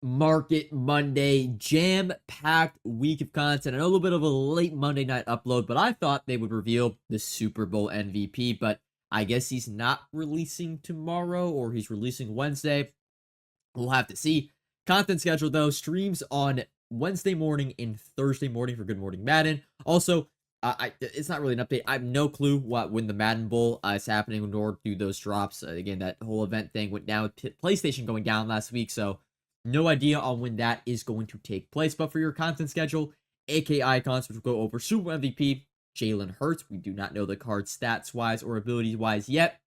Market Monday, jam-packed week of content. I know a little bit of a late Monday night upload, but I thought they would reveal the Super Bowl MVP, but I guess he's not releasing tomorrow, or he's releasing Wednesday. We'll have to see. Content schedule, though, streams on Wednesday morning and Thursday morning for Good Morning Madden. Also, it's not really an update. I have no clue when the Madden Bowl is happening, nor do those drops. Again, that whole event thing went down with PlayStation going down last week, so no idea on when that is going to take place. But for your content schedule, AK icons, which will go over Super MVP, Jalen Hurts. We do not know the card stats-wise or abilities-wise yet.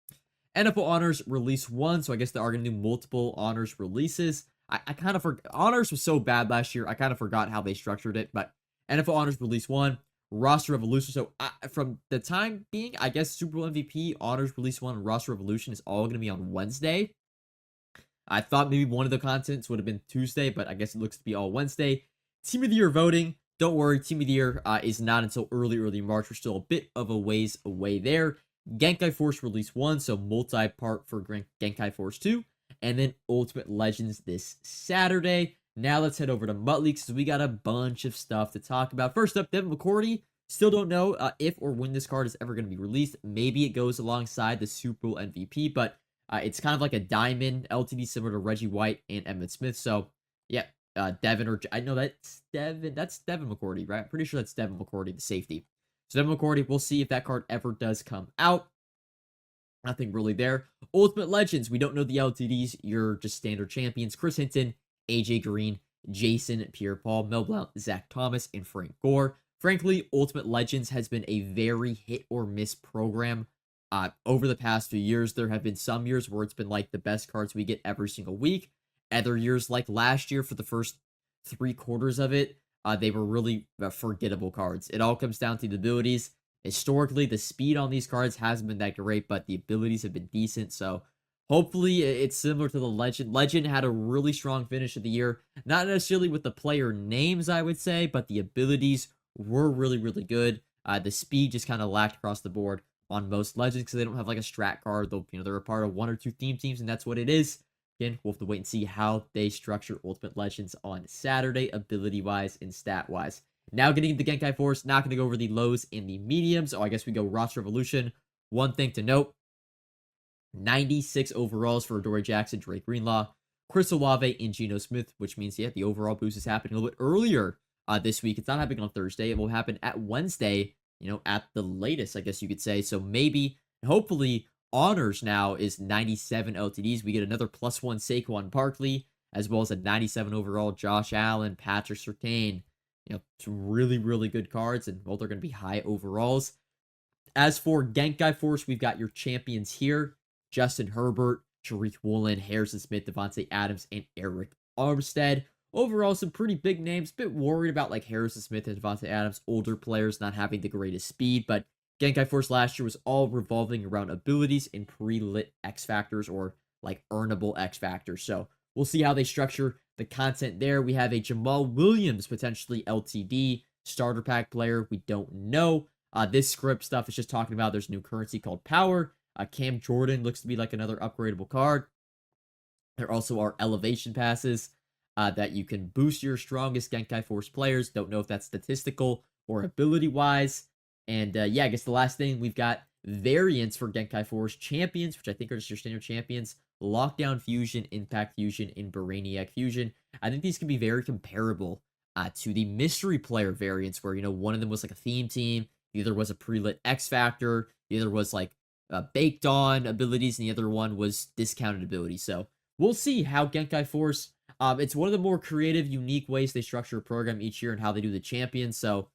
NFL Honors release 1, so I guess they are going to do multiple Honors releases. I kind of forgot. Honors was so bad last year, I kind of forgot how they structured it, but NFL Honors release 1, Roster Revolution. So from the time being, I guess Super Bowl MVP, Honors release 1, Roster Revolution is all going to be on Wednesday. I thought maybe one of the contents would have been Tuesday, but I guess it looks to be all Wednesday. Team of the Year voting. Don't worry, Team of the Year is not until early March. We're still a bit of a ways away there. Genki Force release 1, so multi-part for Genki Force 2. And then Ultimate Legends this Saturday. Now let's head over to MUT League, because we got a bunch of stuff to talk about. First up, Devin McCourty. Still don't know if or when this card is ever going to be released. Maybe it goes alongside the Super Bowl MVP, but it's kind of like a diamond LTD similar to Reggie White and Emmitt Smith. So, yeah, Devin, or I know that's Devin McCourty, right? I'm pretty sure that's Devin McCourty, the safety. So Devin McCourty, we'll see if that card ever does come out. Nothing really there. Ultimate Legends, we don't know the LTDs. You're just standard champions. Chris Hinton, AJ Green, Jason Pierre-Paul, Mel Blount, Zach Thomas, and Frank Gore. Frankly, Ultimate Legends has been a very hit-or-miss program. Over the past few years, there have been some years where it's been like the best cards we get every single week. Other years, like last year, for the first 3 quarters of it, they were really forgettable cards. It all comes down to the abilities. Historically, the speed on these cards hasn't been that great, but the abilities have been decent. So hopefully it's similar to the Legend. Legend had a really strong finish of the year. Not necessarily with the player names, I would say, but the abilities were really good. The speed just kind of lacked across the board on most Legends because they don't have like a strat card. They're a part of 1 or 2 theme teams, and that's what it is. Again, we'll have to wait and see how they structure Ultimate Legends on Saturday, ability-wise and stat-wise. Now getting the Genki Force, not going to go over the lows and the mediums. Oh, I guess we go Roster Revolution. One thing to note, 96 overalls for Adoree Jackson, Drake Greenlaw, Chris Olave, and Geno Smith, which means, yeah, the overall boost is happening a little bit earlier this week. It's not happening on Thursday. It will happen at Wednesday, at the latest, I guess you could say. So maybe, hopefully, Honors now is 97 LTDs. We get another +1 Saquon Barkley, as well as a 97 overall Josh Allen, Patrick Surtain. Some really good cards, and both are going to be high overalls. As for Genki Force, we've got your champions here. Justin Herbert, Tariq Woolen, Harrison Smith, Devontae Adams, and Eric Armstead. Overall, some pretty big names. Bit worried about like Harrison Smith and Devontae Adams, older players not having the greatest speed, but Genki Force last year was all revolving around abilities and pre-lit X Factors, or like earnable X Factors. So we'll see how they structure the content there. We have a Jamal Williams, potentially LTD, starter pack player. We don't know. This script stuff is just talking about there's a new currency called Power. Cam Jordan looks to be like another upgradable card. There also are elevation passes that you can boost your strongest Genki Force players. Don't know if that's statistical or ability-wise. And yeah, I guess the last thing, we've got variants for Genki Force champions, which I think are just your standard champions. Lockdown Fusion, Impact Fusion, and Brainiac Fusion. I think these can be very comparable to the mystery player variants, where, one of them was like a theme team, the other was a pre-lit X Factor, the other was like baked on abilities, and the other one was discounted abilities. So we'll see how Genki Force, it's one of the more creative, unique ways they structure a program each year and how they do the champions. So,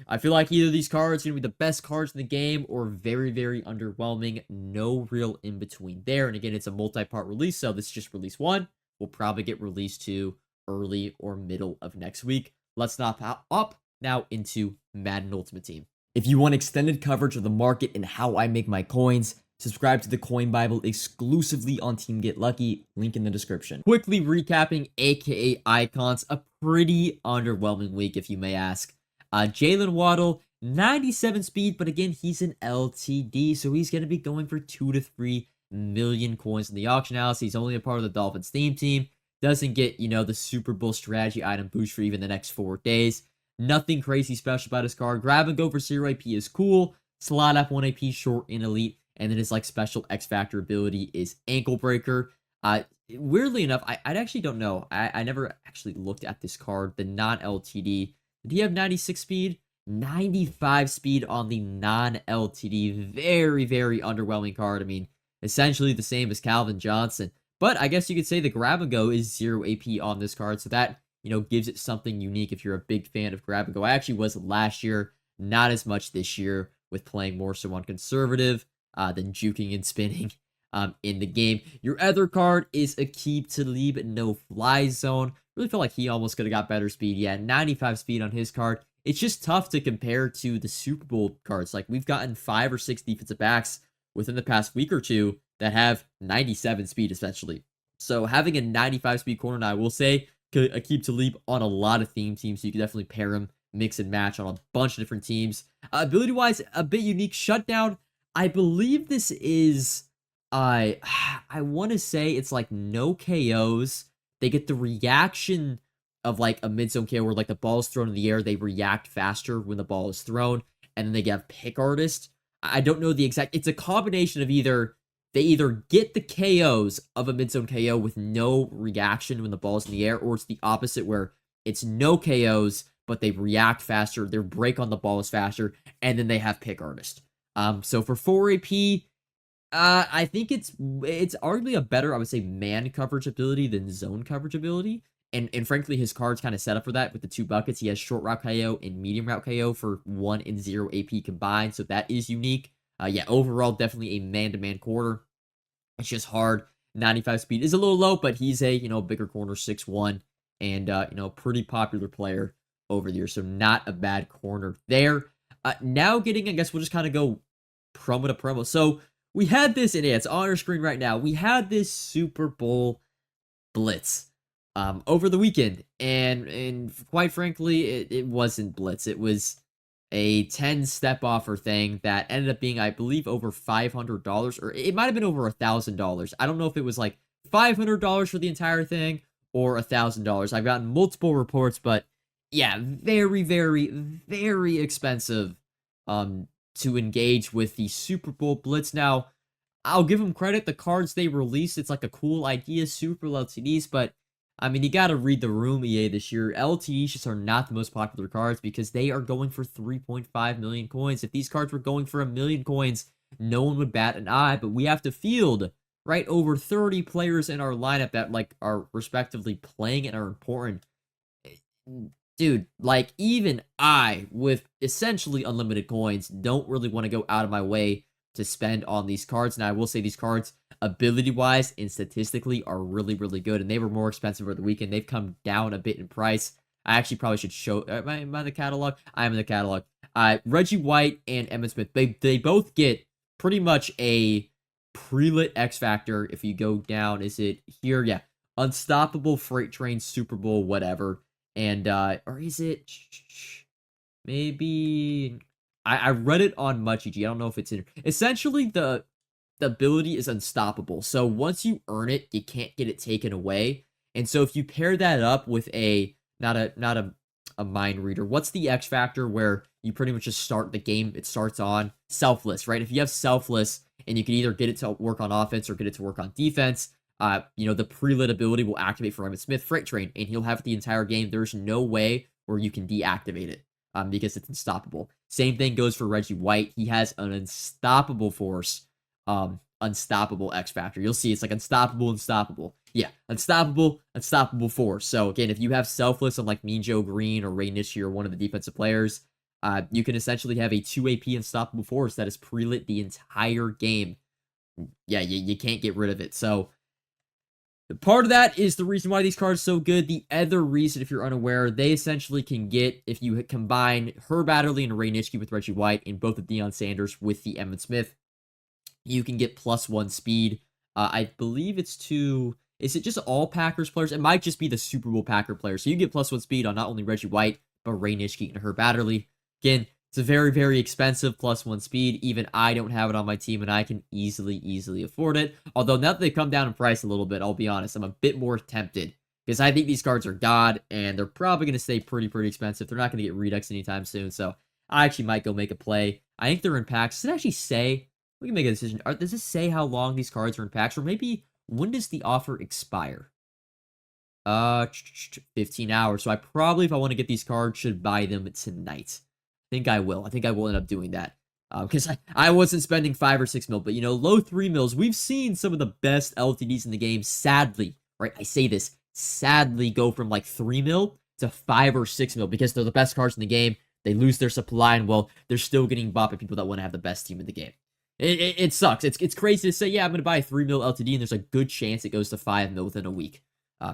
I feel like either of these cards are going to be the best cards in the game or very underwhelming. No real in between there. And again, it's a multi-part release, so this is just release 1. We'll probably get release 2 early or middle of next week. Let's not up now into Madden Ultimate Team. If you want extended coverage of the market and how I make my coins, subscribe to the Coin Bible exclusively on Team Get Lucky, link in the description. Quickly recapping AKA Icons, a pretty underwhelming week if you may ask. Jalen Waddle, 97 speed, but again, he's an LTD, so he's going to be going for 2 to 3 million coins in the auction house. He's only a part of the Dolphins theme team. Doesn't get, the Super Bowl strategy item boost for even the next 4 days. Nothing crazy special about his card. Grab and go for 0 AP is cool. Slot up 1 AP short in Elite. And then his special X Factor ability is Ankle Breaker. Weirdly enough, I actually don't know. I never actually looked at this card, the non-LTD. Did he have 96 speed? 95 speed on the non-LTD. Very, very underwhelming card. I mean, essentially the same as Calvin Johnson. But I guess you could say the grab and go is 0 AP on this card. So that, gives it something unique if you're a big fan of grab and go. I actually was last year, not as much this year, with playing more so on conservative than juking and spinning in the game. Your other card is Aqib Talib, no fly zone. Really felt like he almost could have got better speed. Yeah, 95 speed on his card. It's just tough to compare to the Super Bowl cards. Like, we've gotten 5 or 6 defensive backs within the past week or two that have 97 speed, essentially. So having a 95 speed corner, now I will say, Aqib Talib on a lot of theme teams, so you can definitely pair him, mix and match on a bunch of different teams. Ability-wise, a bit unique. Shutdown, I believe this is, I want to say it's like no KOs. They get the reaction of like a mid-zone KO where like the ball is thrown in the air, they react faster when the ball is thrown, and then they get Pick Artist. I don't know the exact, it's a combination of they either get the KOs of a mid-zone KO with no reaction when the ball's in the air, or it's the opposite where it's no KOs, but they react faster, their break on the ball is faster, and then they have Pick Artist. So for 4 AP, I think it's arguably a better, I would say, man coverage ability than zone coverage ability. And frankly, his card's kind of set up for that with the 2 buckets. He has short route KO and medium route KO for 1 and 0 AP combined, so that is unique. Yeah, overall, definitely a man-to-man corner. It's just hard. 95 speed is a little low, but he's a, bigger corner, 6'1", and, pretty popular player over the years, so not a bad corner there. Now getting, I guess we'll just kind of go promo to promo. So we had this, and it's on our screen right now. We had this Super Bowl Blitz over the weekend, and quite frankly, it wasn't Blitz. It was a 10 step offer thing that ended up being, I believe, over $500, or it might have been over $1,000. I don't know if it was like $500 for the entire thing or $1,000. I've gotten multiple reports, but yeah, very, very, very expensive to engage with the Super Bowl Blitz. Now, I'll give them credit. The cards they released, it's like a cool idea, Super LTDs, but I mean, you gotta read the room, EA, this year. LTDs just are not the most popular cards because they are going for 3.5 million coins. If these cards were going for 1 million coins, no one would bat an eye, but we have to field, right, over 30 players in our lineup that, like, are respectively playing and are important. Dude, like, even I, with essentially unlimited coins, don't really want to go out of my way to spend on these cards. Now, I will say these cards, ability-wise and statistically, are really, really good, and they were more expensive over the weekend. They've come down a bit in price. I actually probably should show... Am I in the catalog? I am in the catalog. Reggie White and Emmitt Smith, they both get pretty much a pre-lit X Factor. If you go down, is it here? Yeah. Unstoppable, Freight Train, Super Bowl, whatever. And, or is it... Maybe... I read it on MuchEG. I don't know if it's in... Essentially, the ability is unstoppable. So once you earn it, you can't get it taken away. And so if you pair that up with not a mind reader, what's the X Factor where you pretty much just start the game, it starts on Selfless, right? If you have Selfless and you can either get it to work on offense or get it to work on defense, the pre-lit ability will activate for Emmitt Smith, Freight Train, and he'll have it the entire game. There's no way where you can deactivate it because it's unstoppable. Same thing goes for Reggie White. He has an unstoppable force, unstoppable X Factor. You'll see it's like unstoppable. Yeah, unstoppable force. So again, if you have Selfless on like Mean Joe Green or Ray Nitschke or one of the defensive players, you can essentially have a 2 AP unstoppable force that is pre-lit the entire game. Yeah, you can't get rid of it. So part of that is the reason why these cards are so good. The other reason, if you're unaware, they essentially can get, if you combine Herb Adderley and Ray Nitschke with Reggie White and both of Deion Sanders with the Emmitt Smith, you can get +1 speed. I believe it's to... Is it just all Packers players? It might just be the Super Bowl Packer players. So you get +1 speed on not only Reggie White, but Ray Nitschke and Herb Adderley. Again, it's a very, very expensive +1 speed. Even I don't have it on my team, and I can easily afford it. Although now that they've come down in price a little bit, I'll be honest, I'm a bit more tempted because I think these cards are god, and they're probably going to stay pretty expensive. They're not going to get Redux anytime soon, so I actually might go make a play. I think they're in packs. Does it actually say? We can make a decision. Does it say how long these cards are in packs, or maybe when does the offer expire? 15 hours. So I probably, if I want to get these cards, should buy them tonight. I think I will. I think I will end up doing that. Because I wasn't spending 5 or 6 mil, but low 3 mils. We've seen some of the best LTDs in the game, sadly, right? I say this, sadly, go from like 3 mil to 5 or 6 mil because they're the best cards in the game. They lose their supply, and well, they're still getting bought by people that want to have the best team in the game. It sucks. It's crazy to say, yeah, I'm going to buy a 3 mil LTD, and there's a good chance it goes to 5 mil within a week.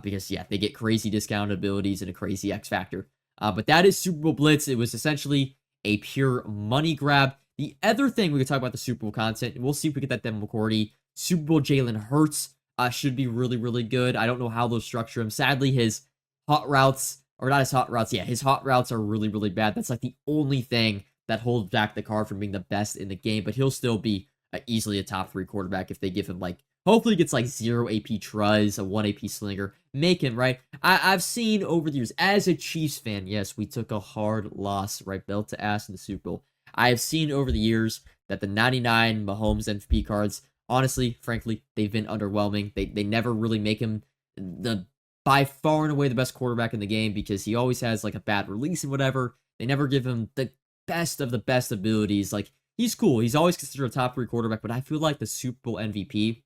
Because, yeah, they get crazy discounted abilities and a crazy X factor. But that is Super Bowl Blitz. It was essentially a pure money grab. The other thing we could talk about the Super Bowl content, and we'll see if we get that demo McCourty. Super Bowl Jalen Hurts should be really good. I don't know how they'll structure him. Sadly, his hot routes, or not his hot routes, yeah, his hot routes are really bad. That's like the only thing that holds back the card from being the best in the game, but he'll still be easily a top 3 quarterback if they give him like, hopefully he gets like 0 AP Truz, a 1 AP Slinger. Make him, right? I've seen over the years, as a Chiefs fan, yes, we took a hard loss, right? Belt to ass in the Super Bowl. I have seen over the years that the 99 Mahomes MVP cards, honestly, frankly, they've been underwhelming. They never really make him by far and away the best quarterback in the game because he always has like a bad release and whatever. They never give him the best of the best abilities. Like, he's cool. He's always considered a top 3 quarterback, but I feel like the Super Bowl MVP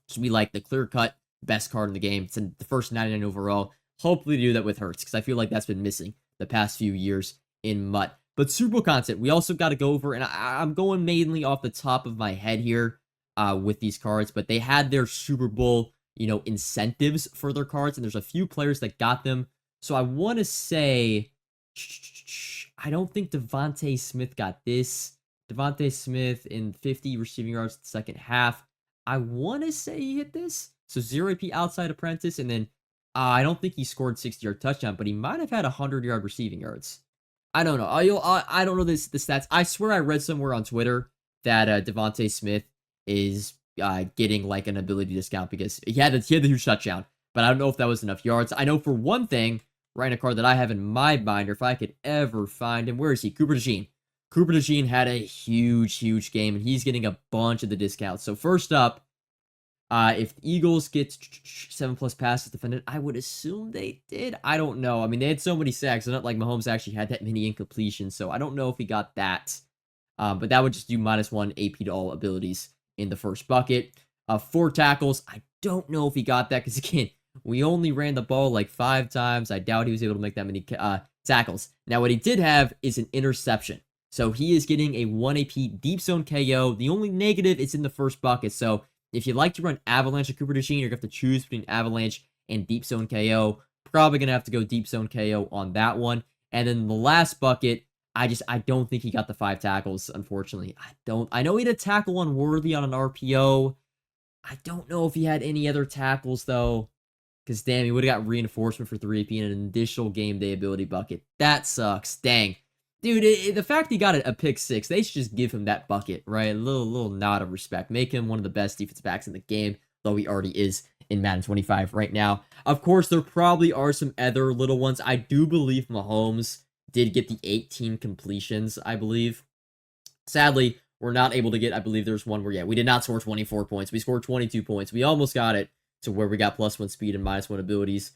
should be like the clear-cut best card in the game. It's in the first 99 overall. Hopefully do that with Hurts, because I feel like that's been missing the past few years in MUT. But Super Bowl content, we also got to go over, and I'm going mainly off the top of my head here with these cards, but they had their Super Bowl, incentives for their cards, and there's a few players that got them. So I want to say, I don't think Devontae Smith got this. Devontae Smith in 50 receiving yards in the second half. I want to say he hit this. So 0 AP outside apprentice, and then I don't think he scored 60-yard touchdown, but he might have had 100-yard receiving yards. I don't know. I don't know the stats. I swear I read somewhere on Twitter that Devontae Smith is getting like an ability discount because he had the huge touchdown, but I don't know if that was enough yards. I know for one thing, right, a card that I have in my binder, if I could ever find him, where is he? Cooper DeJean. Cooper DeJean had a huge game, and he's getting a bunch of the discounts. So first up, if the Eagles get 7+ passes defended, I would assume they did. I don't know. I mean, they had so many sacks. It's not like Mahomes actually had that many incompletions, so I don't know if he got that. But that would just do -1 AP to all abilities in the first bucket. 4 tackles. I don't know if he got that because, again, we only ran the ball like 5 times. I doubt he was able to make that many tackles. Now, what he did have is an interception. So he is getting a 1 AP deep zone KO. The only negative is in the first bucket. So if you like to run Avalanche or Cooper DeJean, you're going to have to choose between Avalanche and deep zone KO. Probably going to have to go deep zone KO on that one. And then the last bucket, I don't think he got the 5 tackles, unfortunately. I know he had a tackle unworthy on an RPO. I don't know if he had any other tackles, though. Because, damn, he would have got reinforcement for 3 AP and an additional game day ability bucket. That sucks. Dang. Dude, the fact he got a pick 6, they should just give him that bucket, right? A little nod of respect. Make him one of the best defensive backs in the game, though he already is in Madden 25 right now. Of course, there probably are some other little ones. I do believe Mahomes did get the 18 completions, I believe. Sadly, we're not able to get, I believe there's one where, yeah, we did not score 24 points. We scored 22 points. We almost got it to where we got +1 speed and -1 abilities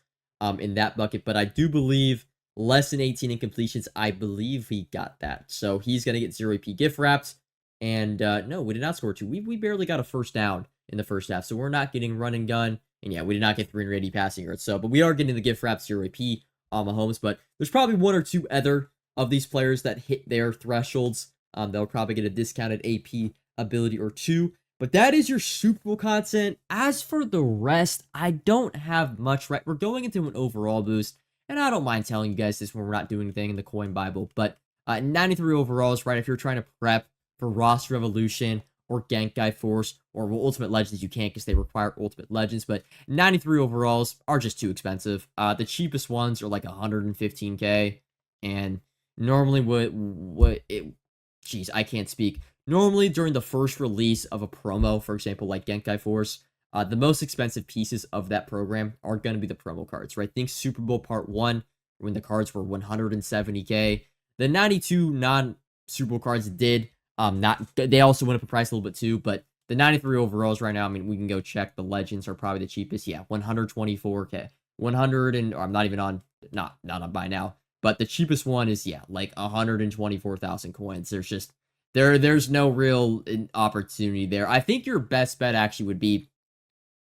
in that bucket. But I do believe less than 18 incompletions, I believe he got that. So he's going to get 0 AP gift wraps. And no, we did not score 2. We barely got a first down in the first half. So we're not getting run and gun. And yeah, we did not get 380 passing yards. So, but we are getting the gift wraps 0 AP on Mahomes. But there's probably 1 or 2 other of these players that hit their thresholds. They'll probably get a discounted AP ability or 2. But that is your Super Bowl content. As for the rest, I don't have much, right? We're going into an overall boost. And I don't mind telling you guys this when we're not doing anything in the Coin Bible. But 93 overalls, right? If you're trying to prep for Roster Revolution or Genki Force or Ultimate Legends, you can't because they require Ultimate Legends. But 93 overalls are just too expensive. The cheapest ones are like 115K. And normally geez, I can't speak. Normally during the first release of a promo, for example, like Genki Force, The most expensive pieces of that program are going to be the promo cards, right? Think Super Bowl Part 1, when the cards were 170K. The 92 non-Super Bowl cards did, they also went up in price a little bit too, but the 93 overalls right now, I mean, we can go check. The Legends are probably the cheapest. Yeah, 124K. 100 and, or I'm not even on, not on buy now, but the cheapest one is, yeah, like 124,000 coins. There's just, there's no real opportunity there. I think your best bet actually would be,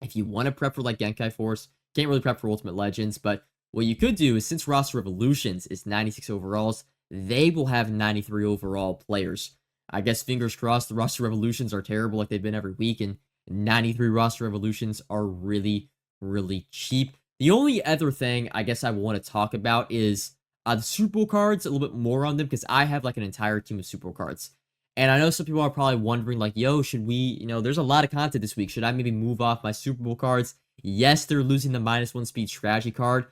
if you want to prep for like Genki Force, can't really prep for Ultimate Legends, but what you could do is, since Roster Revolutions is 96 overalls, they will have 93 overall players. I guess fingers crossed the Roster Revolutions are terrible like they've been every week, and 93 Roster Revolutions are really, really cheap. The only other thing I guess I want to talk about is the Super Bowl cards, a little bit more on them, because I have like an entire team of Super Bowl cards. And I know some people are probably wondering, like, yo, should we, there's a lot of content this week. Should I maybe move off my Super Bowl cards? Yes, they're losing the -1 speed strategy card.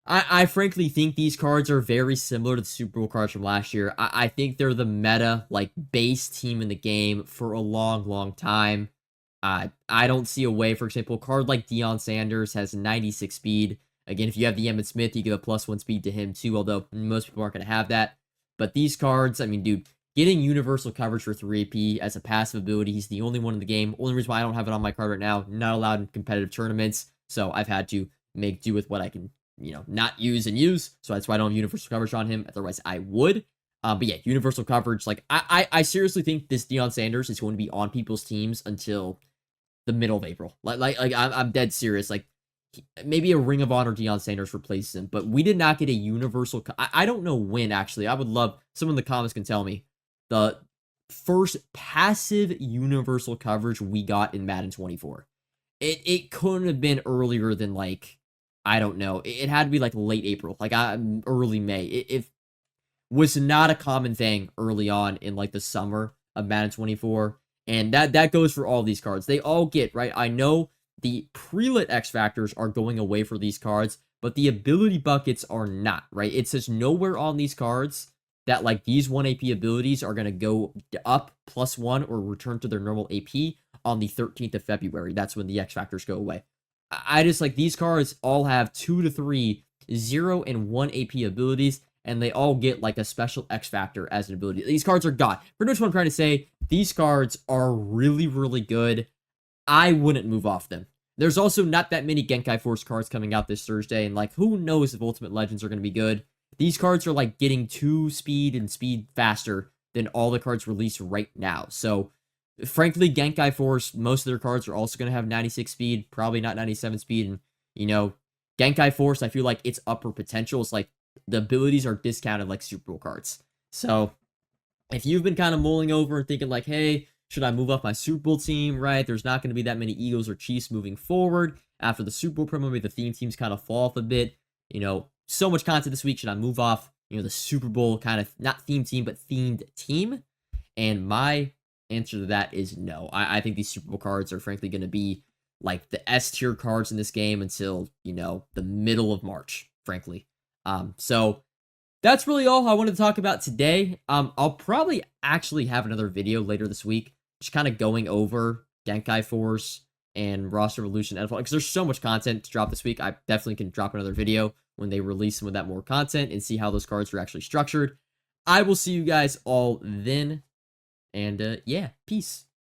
I frankly think these cards are very similar to the Super Bowl cards from last year. I think they're the meta, like, base team in the game for a long, long time. I don't see a way, for example, a card like Deion Sanders has 96 speed. Again, if you have the Emmitt Smith, you give a +1 speed to him too, although most people aren't going to have that. But these cards, I mean, dude, getting universal coverage for 3AP as a passive ability, he's the only one in the game. Only reason why I don't have it on my card right now, not allowed in competitive tournaments, so I've had to make do with what I can, not use and use, so that's why I don't have universal coverage on him. Otherwise, I would. But yeah, universal coverage, like, I seriously think this Deion Sanders is going to be on people's teams until the middle of April. Like I'm dead serious. Like, maybe a Ring of Honor Deion Sanders replaces him, but we did not get a universal. I don't know when, actually. I would love, someone in the comments can tell me the first passive universal coverage we got in Madden 24. It couldn't have been earlier than, like, I don't know. It had to be like late April, like early May. It was not a common thing early on in like the summer of Madden 24. And that goes for all these cards. They all get, right? I know the pre-lit X Factors are going away for these cards, but the ability buckets are not, right? It says nowhere on these cards that, like, these 1 AP abilities are going to go up +1 or return to their normal AP on the 13th of February. That's when the X Factors go away. I just, like, these cards all have 2 to 3, 0 and 1 AP abilities, and they all get, like, a special X Factor as an ability. These cards are God. Pretty much what I'm trying to say, these cards are really, really good. I wouldn't move off them. There's also not that many Genki Force cards coming out this Thursday, and, like, who knows if Ultimate Legends are going to be good. These cards are, like, getting 2 speed and speed faster than all the cards released right now. So, frankly, Genki Force, most of their cards are also going to have 96 speed, probably not 97 speed. And, Genki Force, I feel like its upper potential is, like, the abilities are discounted like Super Bowl cards. So, if you've been kind of mulling over and thinking, like, hey, should I move off my Super Bowl team, right? There's not going to be that many Eagles or Chiefs moving forward. After the Super Bowl promo, maybe the theme teams kind of fall off a bit. So much content this week. Should I move off, the Super Bowl kind of, not theme team, but themed team? And my answer to that is no. I think these Super Bowl cards are frankly going to be like the S tier cards in this game until, the middle of March, frankly. So that's really all I wanted to talk about today. I'll probably actually have another video later this week, just kind of going over Genki Force and Roster Revolution, because there's so much content to drop this week. I definitely can drop another video when they release some of that more content and see how those cards are actually structured. I will see you guys all then, and yeah, peace.